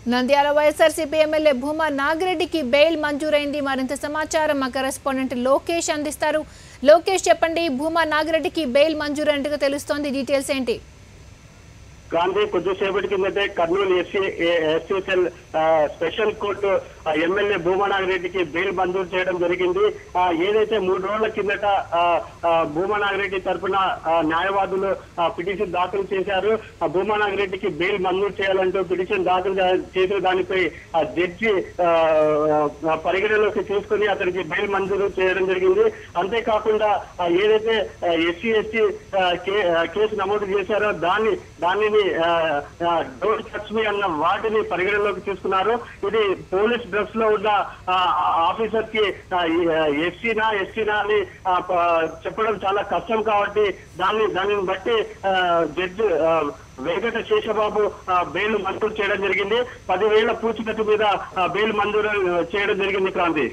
Nandyal YSRCP MLA Bhuma నాగిరెడ్డికి bail మంజూరైంది. మరింత సమాచారం మా కరెస్పాండెంట్ లోకేష్ అందిస్తారు. లోకేష్ చెప్పండి, భూమా నాగిరెడ్డికి బెయిల్ మంజూరైనట్టుగా తెలుస్తోంది, డీటెయిల్స్ ఏంటి? గాంధీ కొద్దిసేపటి కిందటే Kurnool SC cell special court MLA Bhuma నాగిరెడ్డికి బెయిల్ మంజూరు చేయడం జరిగింది. ఏదైతే 3 రోజుల కిందట భూమా నాగిరెడ్డి తరఫున న్యాయవాదులు పిటిషన్ దాఖలు చేశారు. భూమా నాగిరెడ్డికి బెయిల్ మంజూరు చేయాలంటూ పిటిషన్ దాఖలు చేసిన దానిపై జడ్జి పరిగణలోకి తీసుకుని అతనికి బెయిల్ మంజూరు చేయడం జరిగింది. అంతేకాకుండా ఏదైతే ఎస్సీ కేసు నమోదు చేశారో దానిని డోంట్ టచ్ మీ అన్న వాటిని పరిగణలోకి తీసుకున్నారు. ఇది పోలీస్ డ్రెస్ లో ఉన్న ఆఫీసర్ కి ఎస్సీనా అని చెప్పడం చాలా కష్టం కాబట్టి దానిని బట్టి జడ్జి వెంకట శేషబాబు బెయిల్ మంజూరు చేయడం జరిగింది. 10,000 పూచికత్తు మీద బెయిల్ మంజూరు చేయడం జరిగింది. క్రాంతి.